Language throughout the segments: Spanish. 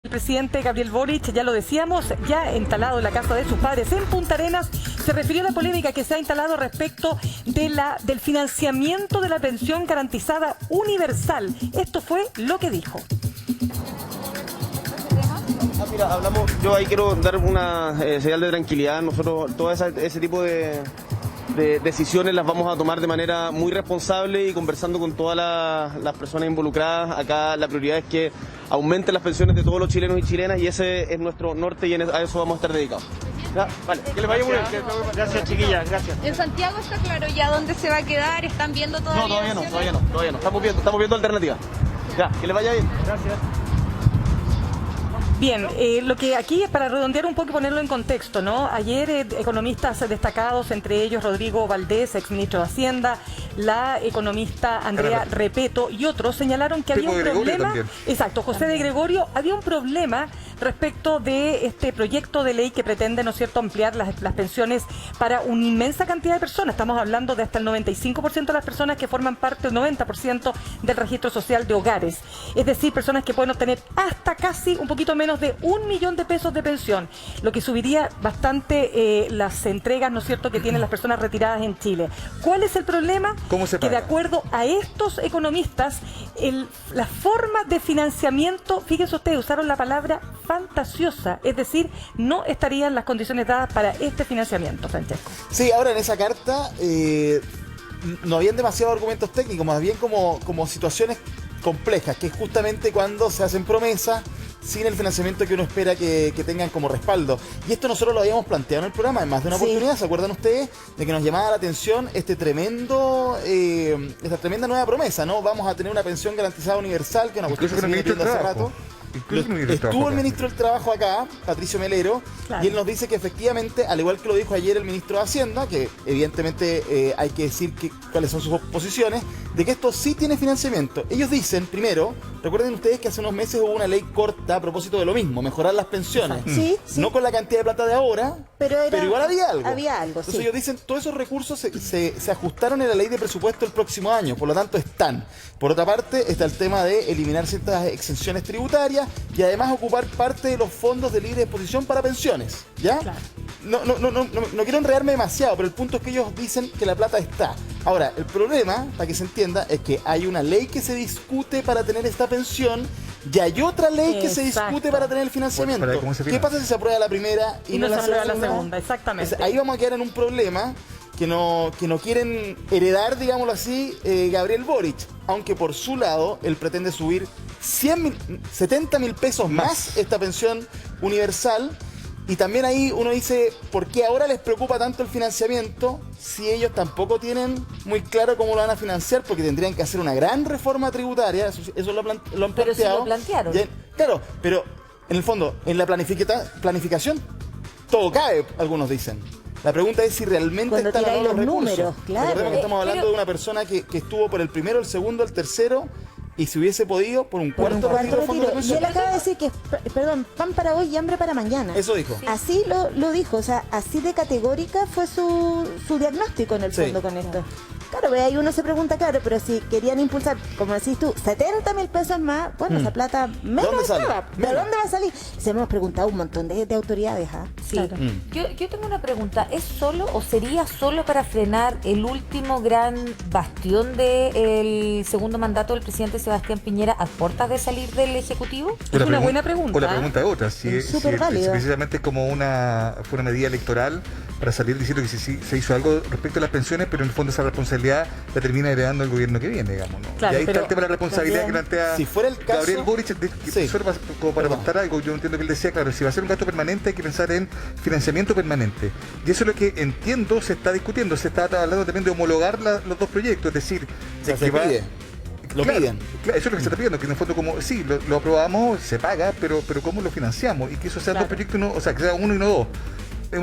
El presidente Gabriel Boric, ya lo decíamos, ya instalado en la casa de sus padres en Punta Arenas, se refirió a la polémica que se ha instalado respecto del financiamiento de la pensión garantizada universal. Esto fue lo que dijo. Mira, hablamos, yo ahí quiero dar una señal de tranquilidad. Nosotros todo ese tipo de decisiones las vamos a tomar de manera muy responsable y conversando con todas las personas involucradas. Acá la prioridad es que aumenten las pensiones de todos los chilenos y chilenas y ese es nuestro norte y a eso vamos a estar dedicados. Ya, vale, que les vaya muy bien. Gracias, chiquillas, gracias. ¿En Santiago está claro ya dónde se va a quedar? ¿Están viendo todavía? No, todavía no. Estamos viendo alternativas. Ya, que les vaya bien. Gracias. Bien, lo que aquí es para redondear un poco y ponerlo en contexto, ¿no? Ayer economistas destacados, entre ellos Rodrigo Valdés, exministro de Hacienda, la economista Andrea Repeto y otros señalaron que había un problema. Exacto, José de Gregorio, había un problema respecto de este proyecto de ley que pretende, ¿no es cierto?, ampliar las pensiones para una inmensa cantidad de personas. Estamos hablando de hasta el 95% de las personas que forman parte, el 90% del registro social de hogares. Es decir, personas que pueden obtener hasta casi un poquito menos de 1 millón de pesos de pensión, lo que subiría bastante las entregas, ¿no es cierto?, que tienen las personas retiradas en Chile. ¿Cuál es el problema? ¿Cómo se paga? Que de acuerdo a estos economistas, la forma de financiamiento, fíjense ustedes, usaron la palabra fantasiosa, es decir, no estarían las condiciones dadas para este financiamiento, Francesco. Sí, ahora en esa carta no habían demasiados argumentos técnicos, más bien como situaciones complejas, que es justamente cuando se hacen promesas sin el financiamiento que uno espera que tengan como respaldo. Y esto nosotros lo habíamos planteado en el programa en más de una oportunidad. ¿Se acuerdan ustedes de que nos llamaba la atención esta tremenda nueva promesa, ¿no? Vamos a tener una pensión garantizada universal, que es una cuestión que se viene pidiendo hace rato. Estuvo el ministro del Trabajo acá, Patricio Melero, claro, y él nos dice que efectivamente, al igual que lo dijo ayer el ministro de Hacienda, que evidentemente hay que decir cuáles son sus posiciones, de que esto sí tiene financiamiento. Ellos dicen, primero, recuerden ustedes que hace unos meses hubo una ley corta a propósito de lo mismo, mejorar las pensiones. Sí. No con la cantidad de plata de ahora, pero igual había algo. Entonces sí, ellos dicen, todos esos recursos se ajustaron en la ley de presupuesto el próximo año, por lo tanto están. Por otra parte, está el tema de eliminar ciertas exenciones tributarias y además ocupar parte de los fondos de libre disposición para pensiones, ¿ya? Claro. No quiero enredarme demasiado, pero el punto es que ellos dicen que la plata está. Ahora, el problema, para que se entienda, es que hay una ley que se discute para tener esta pensión y hay otra ley que se discute para tener el financiamiento. ¿Qué pasa si se aprueba la primera y no se aprueba la segunda? Exactamente. Ahí vamos a quedar en un problema que no quieren heredar, digámoslo así, Gabriel Boric, aunque por su lado él pretende subir 70.000 pesos más esta pensión universal. Y también ahí uno dice, ¿por qué ahora les preocupa tanto el financiamiento si ellos tampoco tienen muy claro cómo lo van a financiar? Porque tendrían que hacer una gran reforma tributaria, eso lo han planteado. Pero sí lo plantearon. Claro, pero en el fondo, en la planificación, todo cabe, algunos dicen. La pregunta es si realmente cuando están los recursos. Números, claro. Recordemos que estamos hablando de una persona que estuvo por el primero, el segundo, el tercero, y si hubiese podido, por un cuarto retiro. Y él acaba de decir que, perdón, pan para hoy y hambre para mañana. Eso dijo. Sí. Así lo dijo, o sea, así de categórica fue su diagnóstico en el fondo con esto. Claro, ahí uno se pregunta, claro, pero si querían impulsar, como decís tú, 70.000 pesos más, bueno, esa plata menos estaba. ¿De dónde va a salir? Se hemos preguntado un montón de autoridades. Sí. Claro. Yo tengo una pregunta, ¿es solo o sería solo para frenar el último gran bastión del segundo mandato del presidente Sebastián Piñera a puertas de salir del Ejecutivo? Es una buena pregunta. O la pregunta es otra, si precisamente es como fue una medida electoral para salir diciendo que se hizo algo respecto a las pensiones, pero en el fondo esa responsabilidad la termina heredando el gobierno que viene, digamos, ¿no? Claro, y ahí está el tema de la responsabilidad que plantea si fuera el caso, Gabriel Boric, como para aportar algo. Yo entiendo que él decía, claro, si va a ser un gasto permanente hay que pensar en financiamiento permanente. Y eso es lo que entiendo se está discutiendo, se está hablando también de homologar los dos proyectos, es decir, se pide. Lo piden. Claro, eso es lo que se está pidiendo, que en el fondo como, sí, lo aprobamos, se paga, pero ¿cómo lo financiamos? Y que eso sean dos proyectos, o sea, que sea uno y no dos.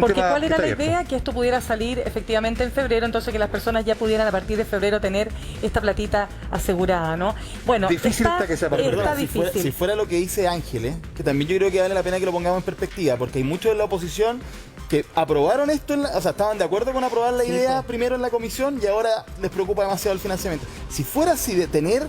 Porque ¿cuál era la idea? Que esto pudiera salir efectivamente en febrero, entonces que las personas ya pudieran a partir de febrero tener esta platita asegurada, ¿no? Bueno, difícil está que sea para difícil. Si fuera lo que dice Ángeles, que también yo creo que vale la pena que lo pongamos en perspectiva, porque hay muchos de la oposición que aprobaron esto, o sea, estaban de acuerdo con aprobar la idea primero en la comisión y ahora les preocupa demasiado el financiamiento. Si fuera así de tener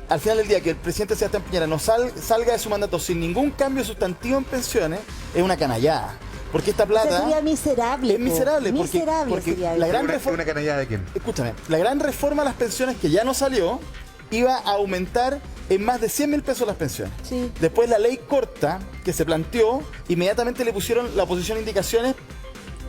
al final del día que el presidente Sebastián Piñera no salga de su mandato sin ningún cambio sustantivo en pensiones, es una canallada. Porque esta plata sería miserable. es miserable, Miserable porque sería la eso. gran ¿Una reforma, canallada de quién? escúchame, la gran reforma a las pensiones que ya no salió iba a aumentar en más de 100.000 pesos las pensiones. Sí. Después la ley corta que se planteó, inmediatamente le pusieron la oposición indicaciones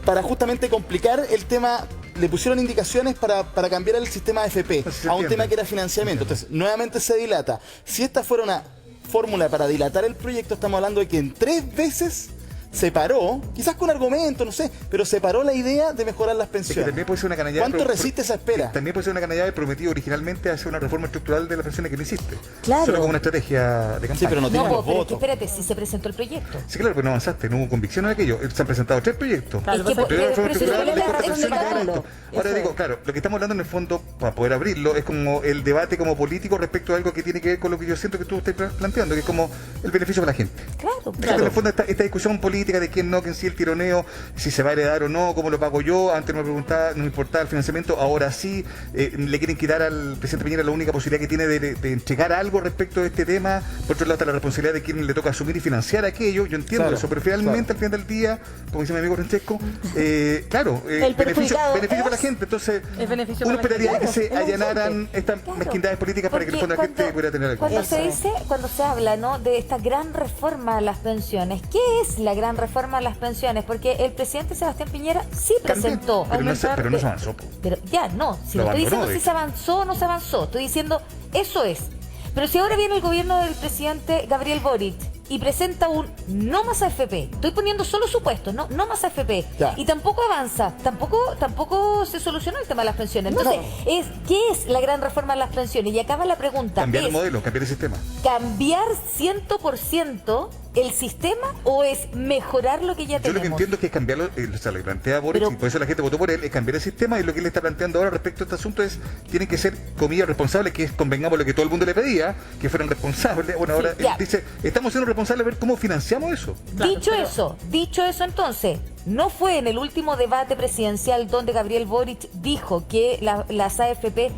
para justamente complicar el tema. Le pusieron indicaciones para cambiar el sistema AFP Se a un entiende. tema que era financiamiento. Entonces, nuevamente se dilata. Si esta fuera una fórmula para dilatar el proyecto, estamos hablando de que en 3 veces se paró, quizás con argumentos, no sé, pero se paró la idea de mejorar las Es que pensiones. también puede ser una canallada. ¿Cuánto resiste esa espera? También puede ser una canallada prometido originalmente hacer una reforma estructural de las pensiones que no hiciste. Claro. Solo como una estrategia de campaña. Sí, pero no No, tiene los pero es que votos. espérate, si se presentó el proyecto. Sí, claro, pero no avanzaste, no hubo convicción en aquello. Se han presentado 3 proyectos. Claro, Es que pues, Primero pero reforma si estructural, no le después da razón de pensiones, Carlos. esto. Ahora Eso digo, es. claro, lo que estamos hablando en el fondo, para poder abrirlo, es como el debate como político respecto a algo que tiene que ver con lo que yo siento que tú estás planteando, que es como el beneficio para la gente. Claro, En el fondo esta discusión política de quién no, quién sí, el tironeo, si se va a heredar o no, cómo lo pago yo, antes no me preguntaba, no me importaba el financiamiento, ahora sí, le quieren quitar al presidente Piñera la única posibilidad que tiene de entregar algo respecto de este tema. Por otro lado está la responsabilidad de quien le toca asumir y financiar aquello, yo entiendo Claro, eso, pero finalmente al final del día, como dice mi amigo Francesco, claro, El beneficio perjudicado para la es- gente, entonces Es beneficio uno para la esperaría gente. que se Claro, es allanaran ausente. estas Claro. mezquindades políticas para que el Porque fondo la gente pudiera tener algo. Cuando Eso se es. dice, cuando se habla, ¿no?, de esta gran reforma a las pensiones, ¿qué es la gran reforma a las pensiones? Porque el presidente Sebastián Piñera sí También, presentó pero no se avanzó. Po. Pero ya, no, si Lo no estoy abandonó, diciendo de si hecho. se avanzó o no se avanzó, estoy diciendo eso es. Pero si ahora viene el gobierno del presidente Gabriel Boric y presenta un no más AFP, estoy poniendo solo supuestos, no más AFP, Ya. y tampoco avanza, tampoco se solucionó el tema de las pensiones. Entonces, ¿qué es la gran reforma de las pensiones? Y acaba la pregunta. Cambiar el ¿Es modelo, cambiar el sistema. cambiar 100% el sistema o es mejorar lo que ya Yo tenemos? lo que entiendo es que es cambiarlo, o sea, lo que plantea Boric, Pero- y por eso la gente votó por él, es cambiar el sistema, y lo que él está planteando ahora respecto a este asunto es, tienen que ser, comillas, responsables, que es, convengamos lo que todo el mundo le pedía, que fueran responsables. Bueno, ahora ya. él dice, estamos siendo responsables de ver cómo financiamos eso. Claro, Dicho eso entonces, no fue en el último debate presidencial donde Gabriel Boric dijo que las AFP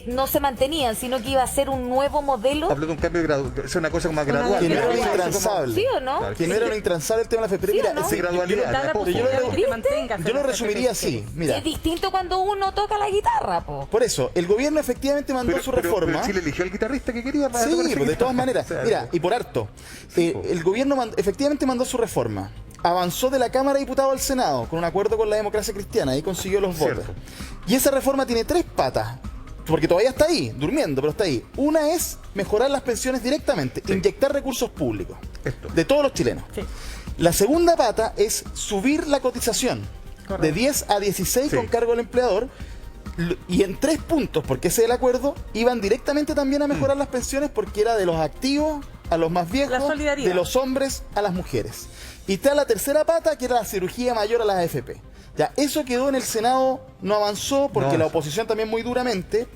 no se mantenían, sino que iba a ser un nuevo modelo. Habló de un cambio gradual, es una cosa más gradual. Que no era Eso como- intransable. ¿Sí o no? Claro, Que no era un intransable el tema de la FP. ¿Sí o Mira, no? esa gradualidad, Da la de a poco. posibilidad de que te ¿Viste? mantengas. yo lo resumiría así. Mira, Es distinto cuando uno toca la guitarra, po. por eso, el gobierno efectivamente mandó su reforma. Pero Chile eligió al guitarrista que quería para Sí, tocar esa pues de guitarra. todas maneras. O sea, Mira, y por harto. Sí, po. El gobierno efectivamente mandó su reforma. Avanzó de la Cámara de Diputados al Senado con un acuerdo con la democracia cristiana y consiguió los votos. Cierto. Y esa reforma tiene 3 patas. Porque todavía está ahí, durmiendo, pero está ahí. Una es mejorar las pensiones directamente, Sí. inyectar recursos públicos Esto. de todos los chilenos. Sí. La segunda pata es subir la cotización Correcto. de 10 a 16 Sí. con cargo al empleador. Y en 3 puntos, porque ese es el acuerdo, iban directamente también a mejorar las pensiones porque era de los activos a los más La viejos, solidaridad. de los hombres a las mujeres. Y está la tercera pata, que era la cirugía mayor a las AFP. Ya, eso quedó en el Senado, no avanzó porque No la avanzó. oposición también muy duramente,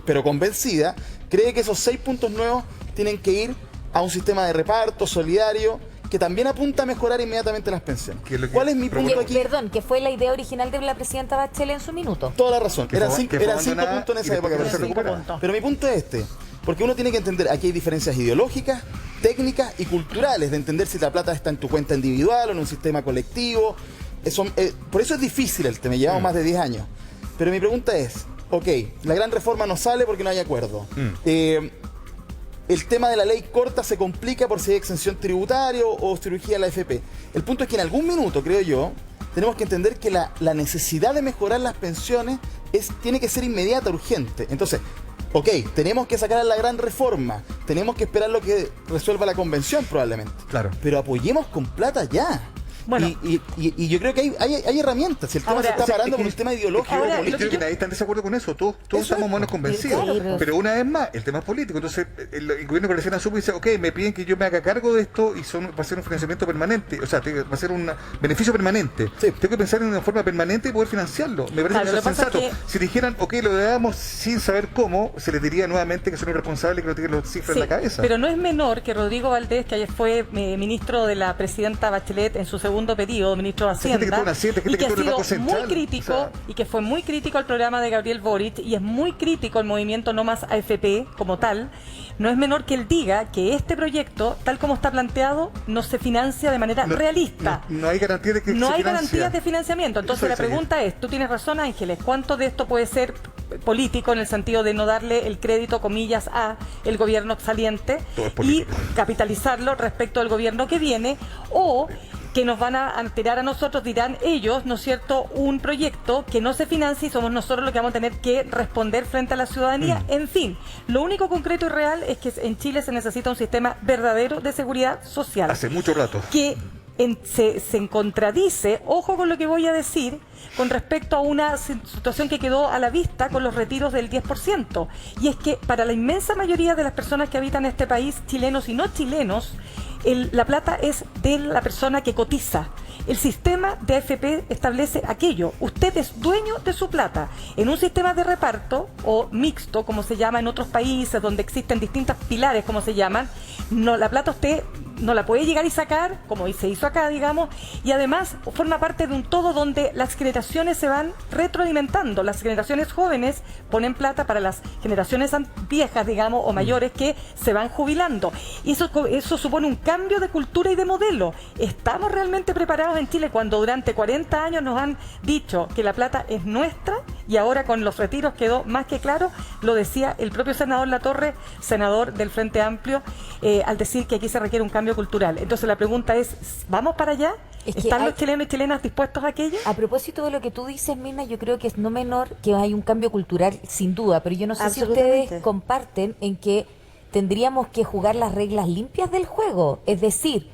pero convencida, cree que esos 6 puntos nuevos tienen que ir a un sistema de reparto solidario que también apunta a mejorar inmediatamente las pensiones. Que es lo que ¿Cuál es mi punto propone- aquí? Perdón, que fue la idea original de la presidenta Bachelet en su minuto. Toda la razón. Que Eran fue- 5 que fue puntos abandonada en y esa después época. que se pero sí. recupera. Pero mi punto es este. Porque uno tiene que entender, aquí hay diferencias ideológicas, técnicas y culturales, de entender si la plata está en tu cuenta individual o en un sistema colectivo. Por eso es difícil el tema, llevamos más de 10 años. Pero mi pregunta es, ok, la gran reforma no sale porque no hay acuerdo. El tema de la ley corta se complica por si hay exención tributaria o cirugía a la AFP. El punto es que en algún minuto, creo yo, tenemos que entender que la necesidad de mejorar las pensiones tiene que ser inmediata, urgente. Entonces, ok, tenemos que sacar la gran reforma, tenemos que esperar lo que resuelva la convención probablemente. Claro. Pero apoyemos con plata ya. Bueno. Y yo creo que hay herramientas. Si el tema Ahora, se está o sea, parando es que- por un tema ideológico. ahora, político. Creo que nadie está en desacuerdo con eso, todos estamos menos convencidos. Sí, claro. Pero una vez más, el tema es político. Entonces, el gobierno que recién asume dice, ok, me piden que yo me haga cargo de esto y va a ser un financiamiento permanente. O sea, va a ser un beneficio permanente. Sí. Tengo que pensar en una forma permanente y poder financiarlo. Me parece Claro, que lo eso es que pasa sensato. es que- Si dijeran, ok, lo damos sin saber cómo, se les diría nuevamente que son irresponsables y que no tienen las cifras Sí, en la cabeza. pero no es menor que Rodrigo Valdés, que ayer fue ministro de la presidenta Bachelet en su segundo segundo periodo, ministro de Hay gente que Hacienda, tuvo una siete, y gente que que ha tuvo el sido Banco Central, muy crítico, o sea. y que fue muy crítico al programa de Gabriel Boric, y es muy crítico el movimiento No Más AFP como tal. No es menor que él diga que este proyecto, tal como está planteado, no se financia de manera realista. No hay garantía de que No se hay financia. garantías de financiamiento. Entonces la Eso es, pregunta es, tú tienes razón, Ángeles, ¿cuánto de esto puede ser político en el sentido de no darle el crédito, comillas, a el gobierno saliente Todo es y político. capitalizarlo respecto al gobierno que viene, o que nos van a tirar a nosotros, dirán ellos, ¿no es cierto?, un proyecto que no se financia y somos nosotros los que vamos a tener que responder frente a la ciudadanía? En fin, lo único concreto y real es que en Chile se necesita un sistema verdadero de seguridad social. Hace mucho rato. Que se contradice, ojo con lo que voy a decir, con respecto a una situación que quedó a la vista con los retiros del 10%. Y es que para la inmensa mayoría de las personas que habitan este país, chilenos y no chilenos, la plata es de la persona que cotiza. El sistema de AFP establece aquello. Usted es dueño de su plata. En un sistema de reparto, o mixto, como se llama en otros países, donde existen distintos pilares, como se llaman, no, la plata usted no la puede llegar y sacar, como se hizo acá, digamos, y además forma parte de un todo donde las generaciones se van retroalimentando. Las generaciones jóvenes ponen plata para las generaciones viejas, digamos, o mayores, que se van jubilando. Y eso supone un cambio de cultura y de modelo. ¿Estamos realmente preparados en Chile cuando durante 40 años nos han dicho que la plata es nuestra y ahora con los retiros quedó más que claro? Lo decía el propio senador Latorre, senador del Frente Amplio, al decir que aquí se requiere un cambio cultural. Entonces la pregunta es, ¿vamos para allá? ¿Están los chilenos y chilenas dispuestos a aquello? A propósito de lo que tú dices, Mirna, yo creo que es no menor que hay un cambio cultural, sin duda, pero yo no sé si ustedes comparten en que tendríamos que jugar las reglas limpias del juego, es decir,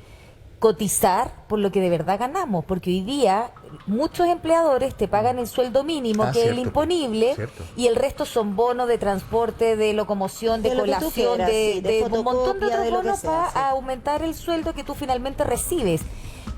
cotizar por lo que de verdad ganamos, porque hoy día muchos empleadores te pagan el sueldo mínimo, que es el imponible, y el resto son bonos de transporte, de locomoción, de colación, de un montón de otros bonos para aumentar el sueldo que tú finalmente recibes.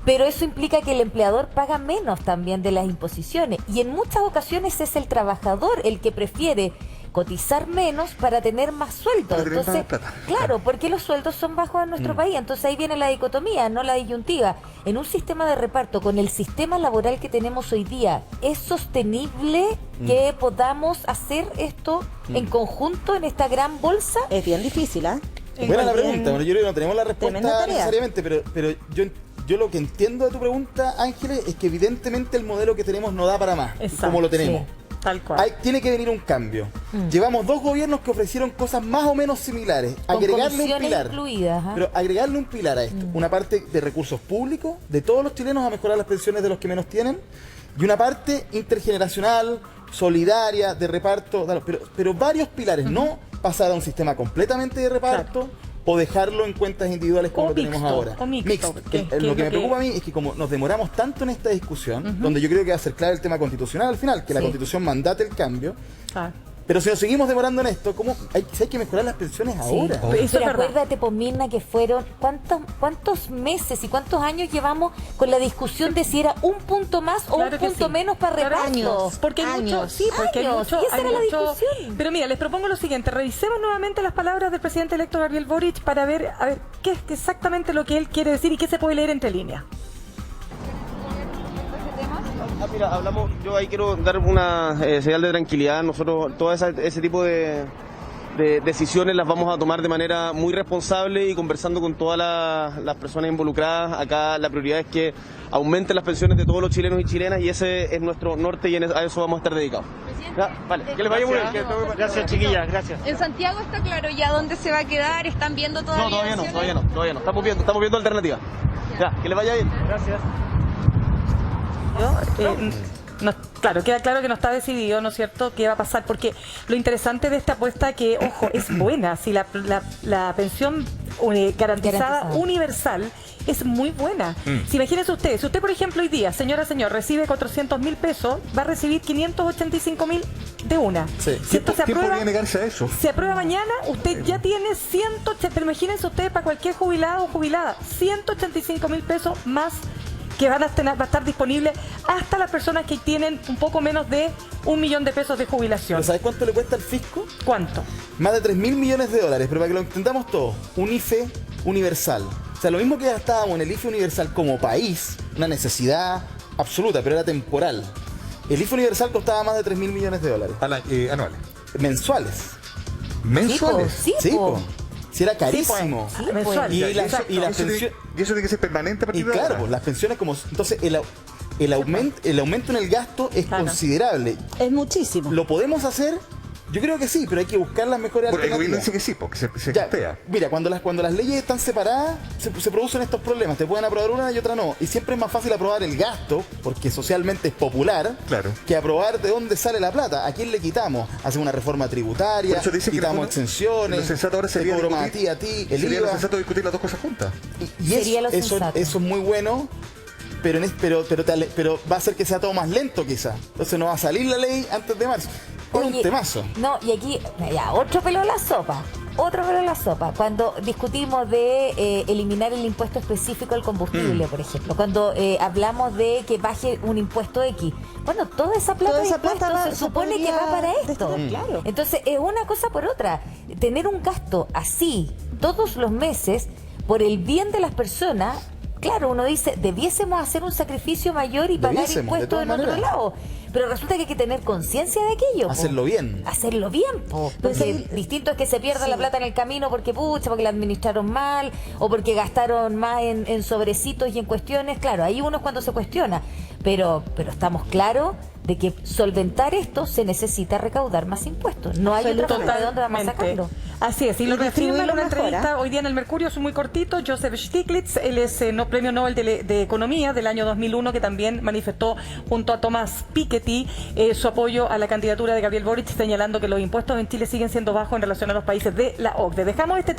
Pero eso implica que el empleador paga menos también de las imposiciones, y en muchas ocasiones es el trabajador el que prefiere cotizar menos para tener más sueldo. Entonces, claro, porque los sueldos son bajos en nuestro país. Entonces ahí viene la dicotomía, no la disyuntiva. En un sistema de reparto, con el sistema laboral que tenemos hoy día, ¿es sostenible que podamos hacer esto en conjunto en esta gran bolsa? Es bien difícil, ¿ah? Buena la pregunta. Bueno, yo creo que no tenemos la respuesta necesariamente, pero yo lo que entiendo de tu pregunta, Ángeles, es que evidentemente el modelo que tenemos no da para más, como lo tenemos. Sí. Tal cual. Tiene que venir un cambio. Llevamos 2 gobiernos que ofrecieron cosas más o menos similares. Agregarle un pilar. Pero agregarle un pilar a esto. Una parte de recursos públicos, de todos los chilenos, a mejorar las pensiones de los que menos tienen. Y una parte intergeneracional, solidaria, de reparto. Pero varios pilares. No pasar a un sistema completamente de reparto. O dejarlo en cuentas individuales como lo tenemos ahora. Mixto. Lo que me preocupa a mí es que como nos demoramos tanto en esta discusión, donde yo creo que va a ser clave el tema constitucional al final, que la Constitución mandate el cambio, pero si nos seguimos demorando en esto, hay que mejorar las pensiones ahora. Pero acuérdate, Mirna, que fueron cuántos meses y cuántos años llevamos con la discusión de si era un punto más o un punto menos para reparto. Porque hay mucho, porque hay mucho, y esa era la discusión. Pero mira, les propongo lo siguiente: revisemos nuevamente las palabras del presidente electo Gabriel Boric para ver qué es exactamente lo que él quiere decir y qué se puede leer entre líneas. Mira, yo ahí quiero dar una señal de tranquilidad. Nosotros todo ese tipo de decisiones las vamos a tomar de manera muy responsable y conversando con todas las personas involucradas. Acá la prioridad es que aumenten las pensiones de todos los chilenos y chilenas, y ese es nuestro norte, y a eso vamos a estar dedicados. Vale, que les vaya muy bien. Gracias, chiquillas, gracias. ¿En Santiago está claro ya dónde se va a quedar? ¿Están viendo todavía? No, todavía no. Estamos viendo alternativas. Ya, que les vaya bien. Gracias. Claro, queda claro que no está decidido, ¿no es cierto?, qué va a pasar, porque lo interesante de esta apuesta que, ojo, es buena. Si la pensión garantizada universal es muy buena. Si imagínense ustedes, si usted, por ejemplo, hoy día, señor, recibe 400.000 pesos, va a recibir 585.000 de una. Sí. Si esto se aprueba, podría negarse a eso? Se aprueba mañana, usted ya tiene 180, pero imagínense ustedes, para cualquier jubilado o jubilada, 185.000 pesos más que va a estar disponible hasta las personas que tienen un poco menos de 1 millón de pesos de jubilación. ¿Pero sabes cuánto le cuesta al fisco? ¿Cuánto? Más de 3.000 millones de dólares, pero para que lo entendamos todo, un IFE universal, sea, lo mismo que gastábamos en el IFE universal como país, una necesidad absoluta, pero era temporal. El IFE universal costaba más de 3.000 millones de dólares. Anuales. Mensuales. ¿Mensuales? Sí, Sí, po. po. Si era carísimo. Sí, po. mensual. Y Ya, las eso tiene que ser permanente a y partir de claro, ahora. pues, las pensiones como... Entonces, el aumento en el gasto es Claro. considerable. Es muchísimo. ¿Lo podemos hacer? Yo creo que sí, pero hay que buscar las mejores Bueno, el gobierno dice alternativas. que sí, porque se Ya, costea. mira, cuando las leyes están separadas, se producen estos problemas. Te pueden aprobar una y otra no. Y siempre es más fácil aprobar el gasto, porque socialmente es popular, Claro. que aprobar de dónde sale la plata. ¿A quién le quitamos? Hacemos una reforma tributaria, Por eso dicen que quitamos lo exenciones, sensato ahora te sería cobro más a discutir- ti, el Sería IVA. lo sensato discutir las dos cosas juntas. Y Sería lo eso sensato. es muy bueno, pero va a hacer que sea todo más lento quizá. Entonces no va a salir la ley antes de marzo. Es un Oye, temazo. No, y aquí, ya, otro pelo en la sopa. Otro pelo en la sopa. Cuando discutimos de eliminar el impuesto específico al combustible, por ejemplo. Cuando hablamos de que baje un impuesto X. Bueno, toda esa plata, Toda esa de impuestos plata se supone que va para esto. Claro. Entonces, es una cosa por otra. Tener un gasto así todos los meses por el bien de las personas. Claro, uno dice, debiésemos hacer un sacrificio mayor y pagar Debiésemos, de impuestos todas en otro maneras. lado. Pero resulta que hay que tener conciencia de aquello. po. Hacerlo bien. Hacerlo bien, po. Pues Porque ahí- distinto es que se pierda la plata en el camino porque porque la administraron mal o porque gastaron más en sobrecitos y en cuestiones. Claro, ahí uno es cuando se cuestiona. Pero estamos claros de que solventar esto se necesita recaudar más impuestos. No hay otra forma de dónde vamos a sacarlo. Así es, y lo Y reafirma en una distribuirlo mejor, entrevista hoy día en el Mercurio, es muy cortito, Joseph Stiglitz, él es premio Nobel de Economía del año 2001, que también manifestó junto a Thomas Piketty su apoyo a la candidatura de Gabriel Boric, señalando que los impuestos en Chile siguen siendo bajos en relación a los países de la OCDE. Dejamos este